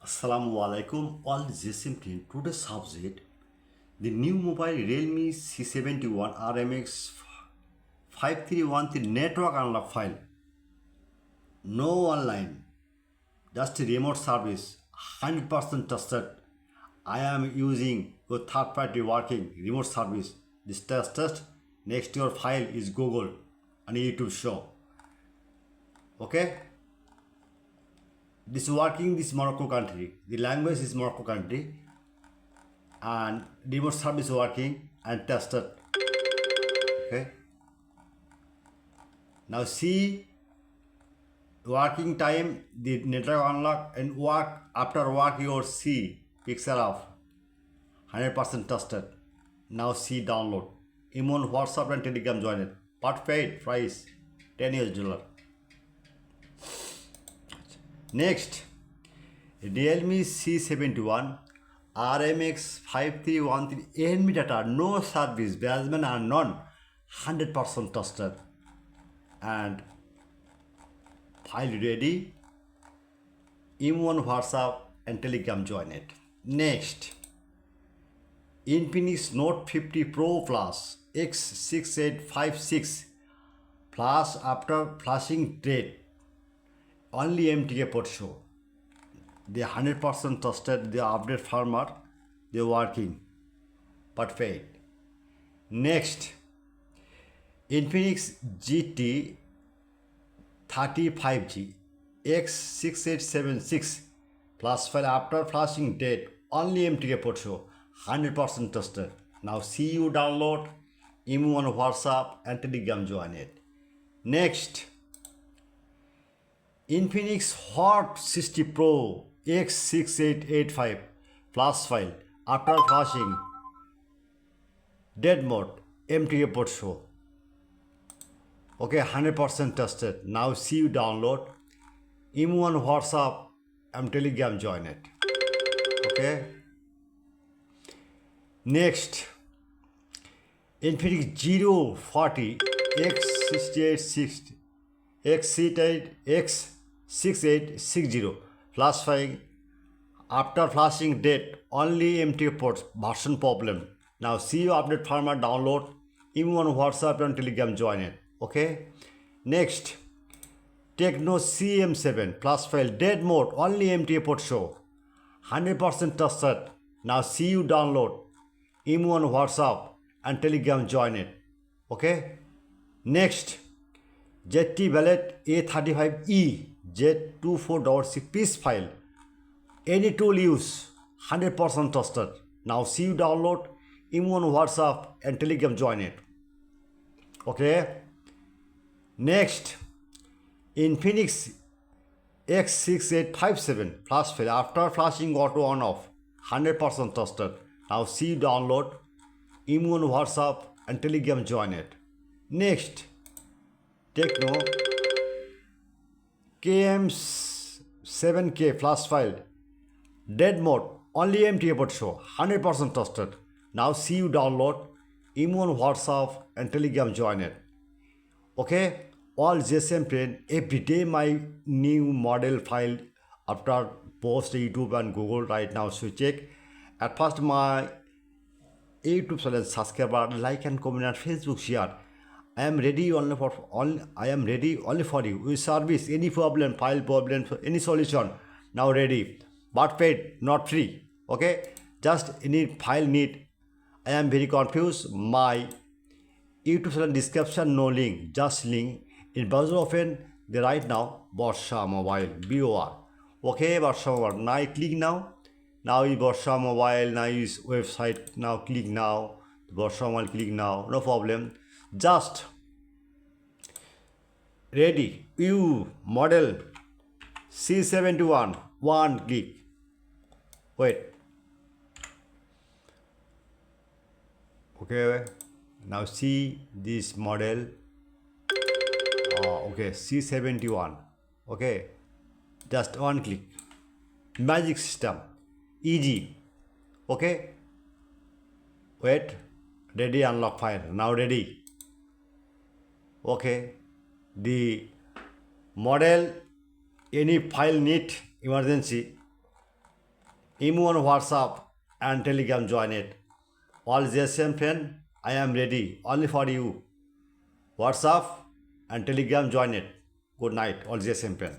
Assalamu alaikum, all GSM today's subject the new mobile Realme C71 RMX 5313 network unlock file. No online, just a remote service, 100% trusted. I am using your third party working remote service. This test next to your file is Google and YouTube show. Okay? This working this Morocco country. The language is Morocco country and remote service working and tested. Okay. Now see working time, the network unlock and work after work your see pixel off 100% tested. Now see download. Immune WhatsApp and Telegram joined. Part paid price $10. Next, Realme C71 RMX 5313 enemy data, no service, batsmen are none, 100% trusted. And file ready, M1 WhatsApp and Telegram join it. Next, Infinix Note 50 Pro Plus X6856 Plus after flashing date. Only MTA port show. They 100% trusted the update firmware. They working. Perfect. Next, Infinix GT35e Z2466 plus file after flashing date. Only MTA port show. 100% trusted. Now see you download M1 WhatsApp and Telegram join it. Next, Infinix Hot 60 Pro X6885 plus file after flashing dead mode MTA port show. Okay, 100% tested. Now see you download M1 WhatsApp and Telegram join it. Okay. Next, Infinix 040 X6860 X6860 plus file after flashing date only MTA ports version problem. Now see you update firmware download M1 WhatsApp and Telegram join it. Okay. Next, Techno CM7 plus file dead mode only MTA port show. 100% trusted. Now see you download M1 WhatsApp and Telegram join it. Okay. Next, ZTE wallet A35e Z2466 piece file. Any tool use 100% trusted. Now see you download M1 WhatsApp and Telegram join it. Okay. Next, Infinix X6857 plus file after flashing auto on off 100% trusted. Now see you download M1 WhatsApp and Telegram join it. Next, Techno KM7K flash file dead mode only MTA port show 100% trusted. Now see you download M1 WhatsApp and Telegram join it. Okay, all GSM friend, every day my new model file after post YouTube and Google right now, so check. At first my YouTube channel subscriber, like and comment and Facebook share. I am ready only for you. We service any problem, file problem, any solution. Now ready, but paid, not free. Okay, just any file need. I am very confused. My YouTube channel description no link, just link in browser open. The right now Borsha Mobile BOR. Okay, Borsha Mobile. Now I click now. Now is Borsha Mobile. Now is website. Now click now. Borsha Mobile click now. No problem. Just ready. You model C71 1 click. Wait. Okay. Now see this model. Okay, C71. Okay. Just one click. Magic system. Easy. Okay. Wait. Ready unlock file. Now ready. Okay, the model any file need emergency imo on WhatsApp and Telegram join it. All GSM friend, I am ready only for you. WhatsApp and Telegram join it. Good night, all GSM friend.